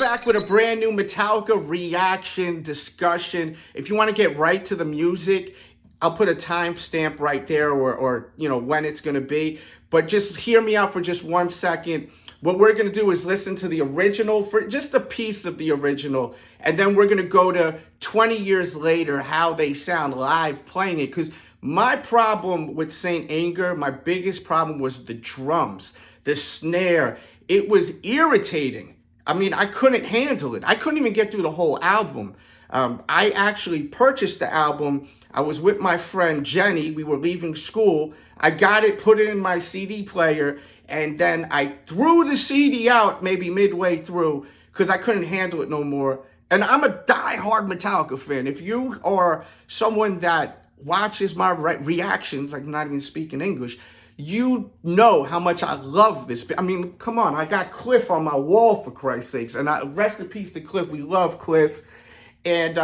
back with a brand new Metallica reaction discussion. If you want to get right to the music, I'll put a timestamp right there or you know when it's going to be. But just hear me out for just 1 second. What we're going to do is listen to the original, for just a piece of the original, and then we're going to go to 20 years later how they sound live playing it. Because my problem with Saint Anger, my biggest problem was the drums, the snare. It was irritating. I mean, I couldn't handle it. I couldn't even get through the whole album. I actually purchased the album. I was with my friend Jenny. We were leaving school. I got it, put it in my CD player, and then I threw the CD out maybe midway through because I couldn't handle it no more. And I'm a diehard Metallica fan. If you are someone that watches my reactions, I'm not even speaking English, you know how much I love this. I mean, come on, I got Cliff on my wall, for Christ's sakes. And rest in peace to Cliff. We love Cliff. And,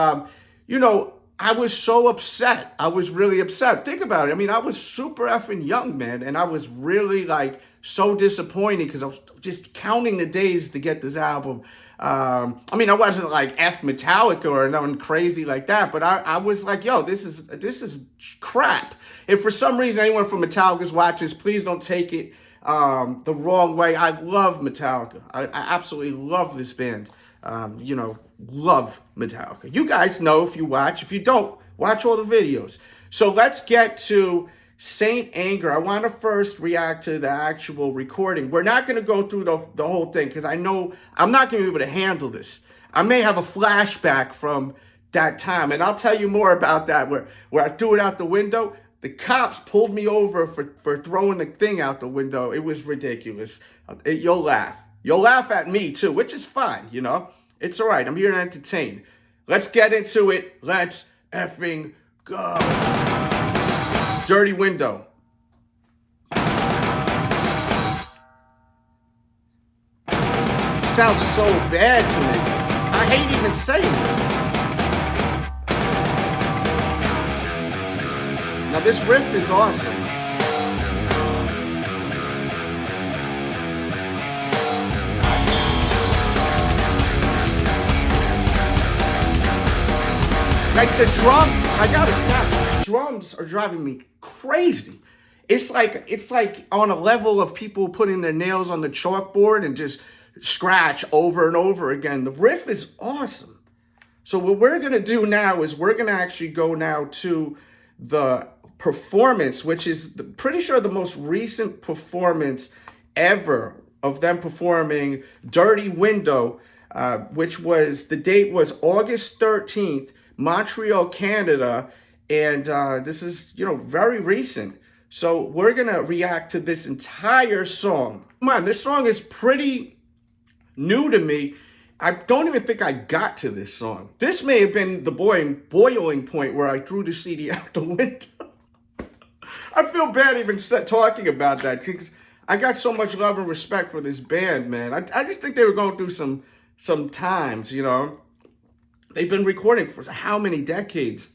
you know, I was so upset. I was really upset. Think about it. I mean, I was super effing young, man. And I was really, like, so disappointed because I was just counting the days to get this album. I mean, I wasn't like F Metallica or nothing crazy like that, but I was like, yo, this is crap. If for some reason anyone from Metallica's watches, please don't take it the wrong way. I love Metallica. I absolutely love this band. You know, love Metallica. You guys know if you watch. If you don't, watch all the videos. So let's get to Saint Anger. I want to first react to the actual recording. We're not going to go through the whole thing because I know I'm not going to be able to handle this. I may have a flashback from that time, and I'll tell you more about that where I threw it out the window. The cops pulled me over for throwing the thing out the window. It was ridiculous. You'll laugh. You'll laugh at me too, which is fine, you know. It's all right. I'm here to entertain. Let's get into it. Let's effing go. Dirty Window. Sounds so bad to me. I hate even saying this. Now this riff is awesome. Like the drums, I gotta stop. The drums are driving me crazy. It's like on a level of people putting their nails on the chalkboard and just scratch over and over again. The riff is awesome. So what we're gonna do now is we're gonna actually go now to the performance, which is pretty sure the most recent performance ever of them performing Dirty Window, which was, the date was August 13th, Montreal, Canada, and this is, you know, very recent. So we're gonna react to this entire song. Come on, this song is pretty new to me. I don't even think I got to this song. This may have been the boiling point where I threw the CD out the window. I feel bad even talking about that because I got so much love and respect for this band, man. I just think they were going through some times, you know. They've been recording for how many decades?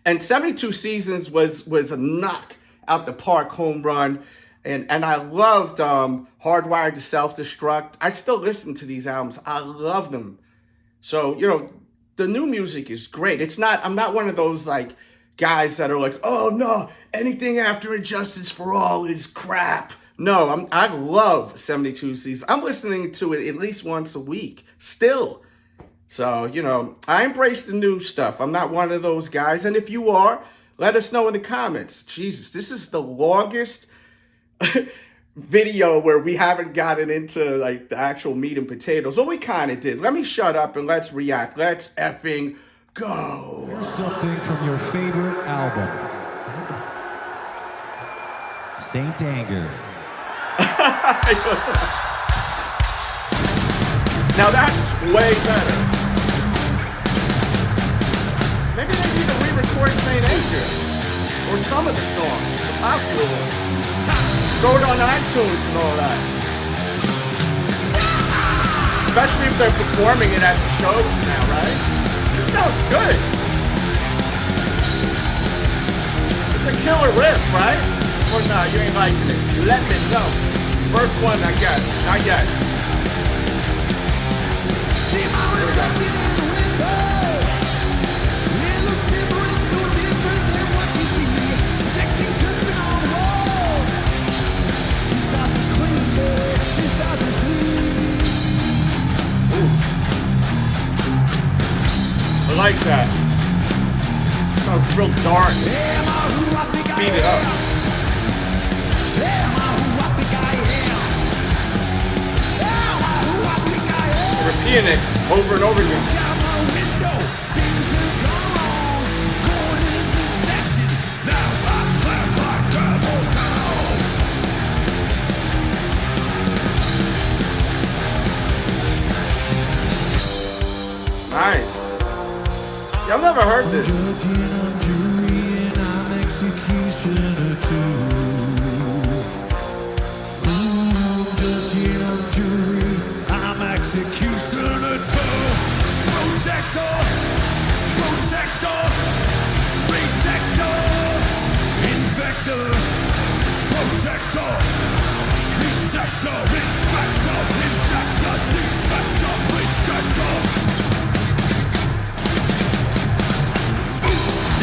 And 72 Seasons was a knock out the park home run. And I loved Hardwired to Self-Destruct. I still listen to these albums. I love them. So, you know, the new music is great. I'm not one of those like guys that are like, oh no, anything after Injustice for All is crap. No, I love 72 Seasons. I'm listening to it at least once a week still. So, you know, I embrace the new stuff. I'm not one of those guys. And if you are, let us know in the comments. Jesus, this is the longest video where we haven't gotten into, like, the actual meat and potatoes. Well, we kind of did. Let me shut up and let's react. Let's effing go. Here's something from your favorite album. Saint Anger. Now that's way better. Maybe they need to re-record Saint Anger. Or some of the songs, the popular ones. Throw it on iTunes and all that. Especially if they're performing it at the shows now, right? This sounds good. It's a killer riff, right? Or no, you ain't liking it. Let me know. First one, I guess. Not yet. like that. Sounds real dark. Speed it up. Repeating it over and over again. Nice. Yeah, I've never heard this. Executioner too. Projector, projector, rejector, infector, projector, rejector, infector, injector, defector, rejector.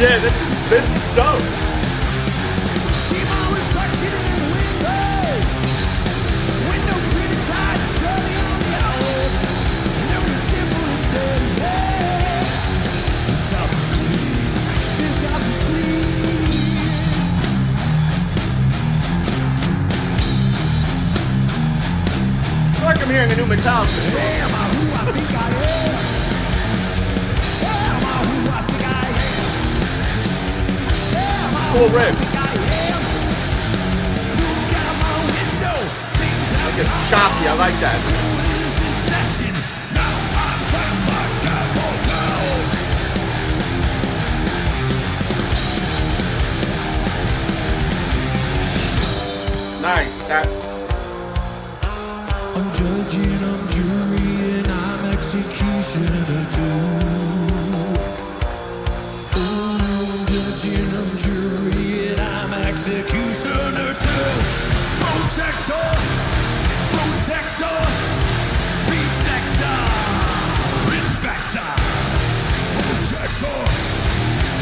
Yeah, this is dope. See my reflection in the window. Window criticized, dirty on the out. Never different than that. This house is clean. This house is clean. I feel like I'm hearing a new Metallica song. Am I who I think I am? Am I who I think I am? Am I Cool who I riff. think I am? Look out my window. Things have It's choppy. I like that. is in session. Now I turn my gavel down. Nice. That. I'm judging, I'm jurying, I'm executioner too. I'm judging, I'm jurying, I'm executioner too. Projector, protector, rejector, infector. Projector,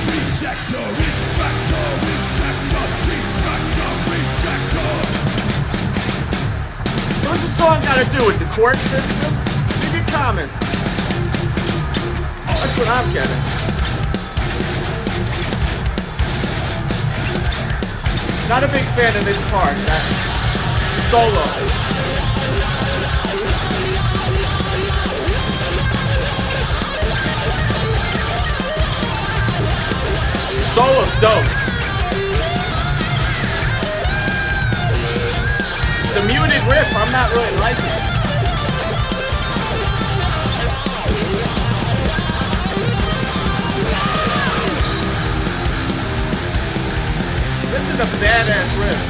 rejector, infector, rejector, defector, rejector. What's the song got to do with the court system? Leave your comments. That's what I'm getting. Not a big fan of this part. That solo. Solo's dope. The muted riff, I'm not really liking it. This is a badass riff.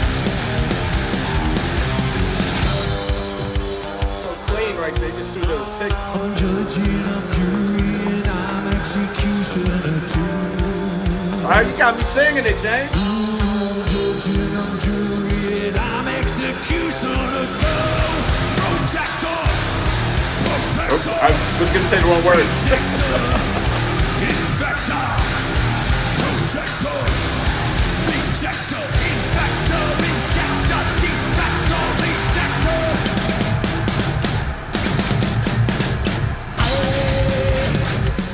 So clean right there, just do the tick. I'm judging, I'm jurying, I'm executioner too. Sorry, you got me singing it, James. I'm judging, I'm jurying, I'm executioner too. Projector, protector, I was gonna say the wrong word. inspector, projector, rejector, infector, rejector, defector, rejector.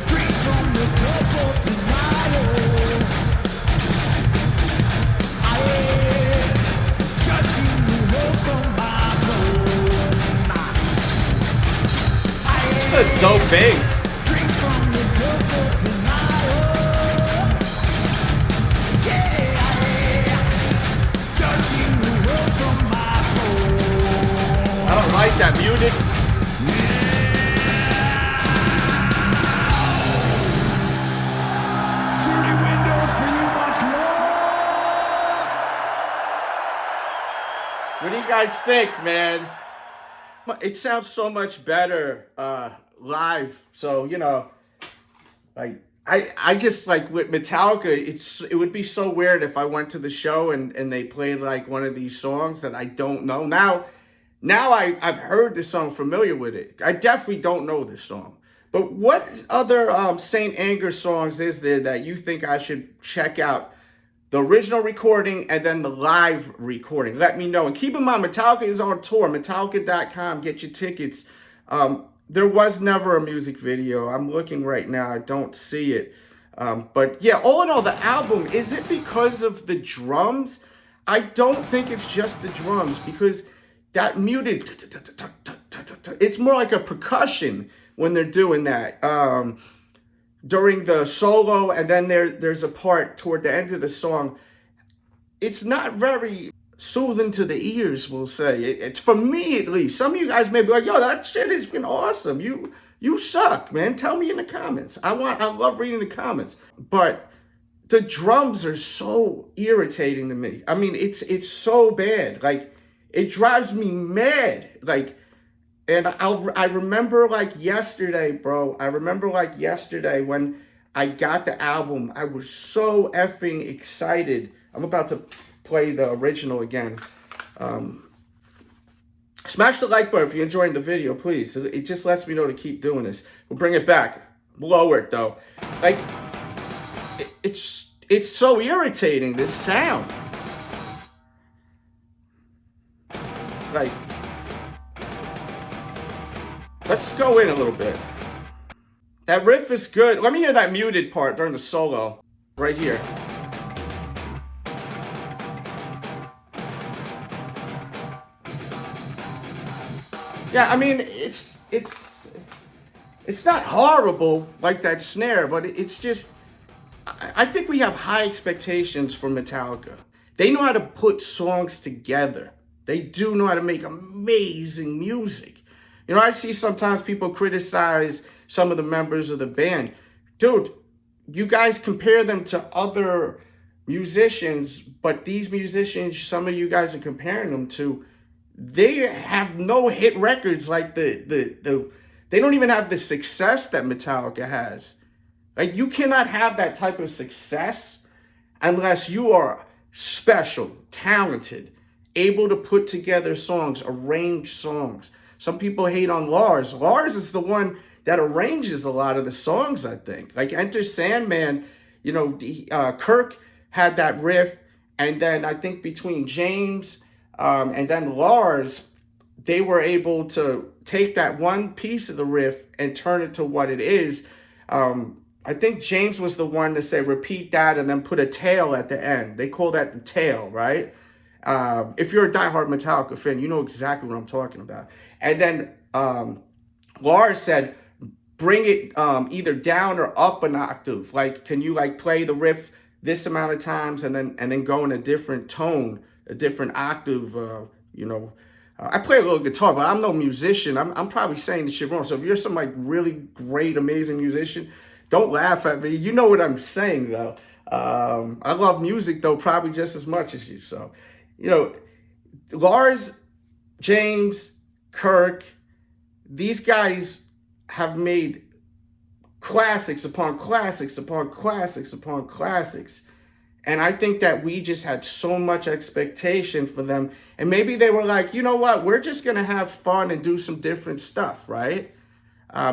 Drink from the cup of denial. Judging the world from my throne. It's a dope bass. Drink from the cup of denial. Yeah. Judging the world from my throne. I don't like that muted. Dirty windows for you, Montreal. What do you guys think, man? It sounds so much better live. So, you know, like I just like with Metallica, it would be so weird if I went to the show and they played like one of these songs that I don't know. Now I've heard the song, familiar with it. I definitely don't know this song. But what other Saint Anger songs is there that you think I should check out? The original recording and then the live recording. Let me know. And keep in mind, Metallica is on tour. Metallica.com. Get your tickets. there was never a music video. I'm looking right now. I don't see it. But yeah, all in all, the album, is it because of the drums? I don't think it's just the drums, because that muted, it's more like a percussion when they're doing that. During the solo, and then there's a part toward the end of the song. It's not very soothing to the ears, we'll say. It's for me, at least. Some of you guys may be like, yo, that shit is fucking awesome. You suck, man. Tell me in the comments. I love reading the comments. But the drums are so irritating to me. I mean, it's so bad. Like, it drives me mad. Like, and I remember like yesterday, bro. I remember like yesterday when I got the album. I was so effing excited. I'm about to play the original again. Smash the like button if you're enjoying the video, please. It just lets me know to keep doing this. We'll bring it back. Lower it though. Like, it's so irritating, this sound. Like, let's go in a little bit. That riff is good. Let me hear that muted part during the solo. Right here. Yeah, I mean, it's not horrible like that snare, but it's just, I think we have high expectations for Metallica. They know how to put songs together. They do know how to make amazing music. You know, I see sometimes people criticize some of the members of the band. Dude, you guys compare them to other musicians, but these musicians, some of you guys are comparing them to, they have no hit records like they don't even have the success that Metallica has. Like, you cannot have that type of success unless you are special, talented, able to put together songs, arrange songs. Some people hate on Lars. Lars is the one that arranges a lot of the songs, I think. Like Enter Sandman, you know, Kirk had that riff, and then I think between James and then Lars, they were able to take that one piece of the riff and turn it to what it is. I think James was the one to say, repeat that and then put a tail at the end. They call that the tail, right? If you're a diehard Metallica fan, you know exactly what I'm talking about. And then Lars said, bring it either down or up an octave. Like, can you like play the riff this amount of times and then go in a different tone, a different octave, you know. I play a little guitar, but I'm no musician. I'm probably saying this shit wrong. So if you're some like really great, amazing musician, don't laugh at me. You know what I'm saying, though. I love music, though, probably just as much as you. So, you know, Lars, James, Kirk, these guys have made classics upon classics upon classics upon classics. And I think that we just had so much expectation for them. And maybe they were like, you know what? We're just going to have fun and do some different stuff, right?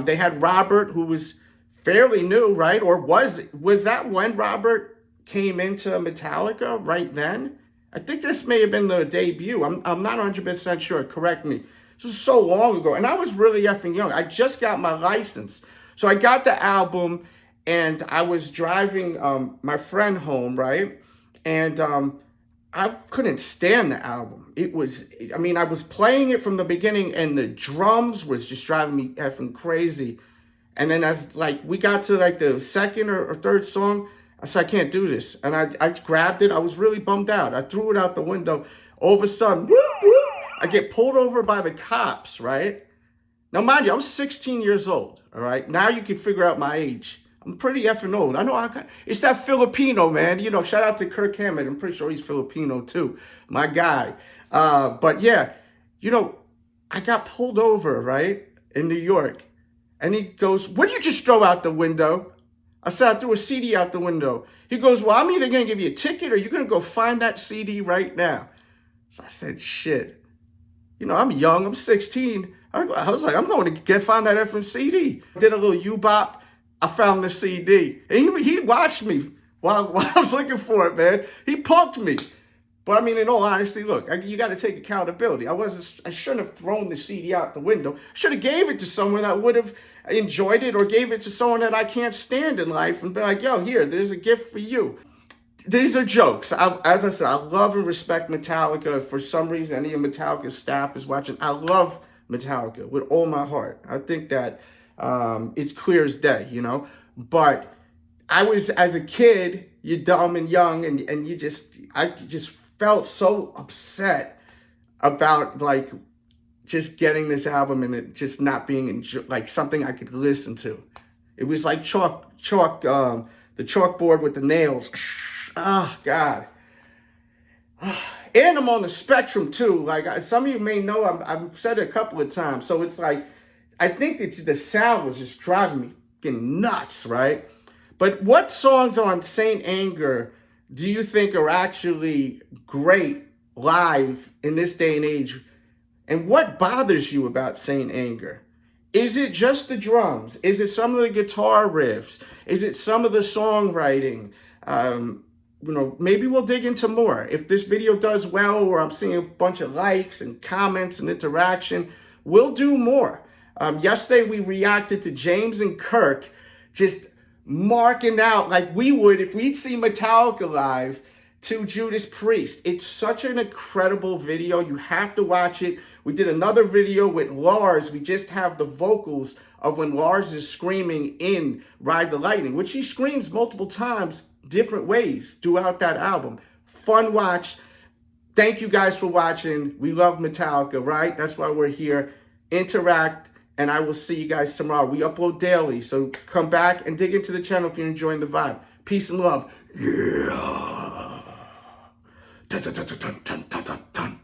They had Robert, who was fairly new, right? Or was that when Robert came into Metallica right then? I think this may have been the debut. I'm not 100% sure. Correct me. This was so long ago. And I was really effing young. I just got my license. So I got the album. And I was driving my friend home, right? And I couldn't stand the album. I was playing it from the beginning, and the drums was just driving me effing crazy. And then as like we got to like the second or third song, I said, I can't do this. And I grabbed it. I was really bummed out. I threw it out the window. All of a sudden, whoop, whoop, I get pulled over by the cops, right? Now, mind you, I was 16 years old, all right? Now you can figure out my age. I'm pretty effing old. I know it's that Filipino, man. You know, shout out to Kirk Hammett. I'm pretty sure he's Filipino too. My guy. But yeah, you know, I got pulled over, right, in New York. And he goes, what did you just throw out the window? I said, I threw a CD out the window. He goes, well, I'm either going to give you a ticket or you're going to go find that CD right now. So I said, shit. You know, I'm young. I'm 16. I was like, I'm going to find that effing CD. Did a little U-bop. I found the CD. And he watched me while I was looking for it, man. He punked me. But I mean, in all honesty, look, you got to take accountability. I shouldn't have thrown the CD out the window. Should have gave it to someone that would have enjoyed it, or gave it to someone that I can't stand in life and be like, yo, here, there's a gift for you. These are jokes. As I said, I love and respect Metallica. If for some reason any of Metallica's staff is watching, I love Metallica with all my heart. I think that it's clear as day, you know. But I was, as a kid, you're dumb and young, and I just felt so upset about like just getting this album and it just not being like something I could listen to. It was like the chalkboard with the nails. Oh God. And I'm on the spectrum too. Like some of you may know, I've said it a couple of times. So it's like, I think the sound was just driving me fucking nuts, right? But what songs on Saint Anger do you think are actually great live in this day and age? And what bothers you about Saint Anger? Is it just the drums? Is it some of the guitar riffs? Is it some of the songwriting? Maybe we'll dig into more. If this video does well, or I'm seeing a bunch of likes and comments and interaction, we'll do more. Yesterday we reacted to James and Kirk just marking out like we would if we'd see Metallica live to Judas Priest. It's such an incredible video. You have to watch it. We did another video with Lars. We just have the vocals of when Lars is screaming in Ride the Lightning, which he screams multiple times, different ways throughout that album. Fun watch. Thank you guys for watching. We love Metallica, right? That's why we're here. Interact. And I will see you guys tomorrow. We upload daily, so come back and dig into the channel if you're enjoying the vibe. Peace and love. Yeah. Dun, dun, dun, dun, dun, dun, dun, dun.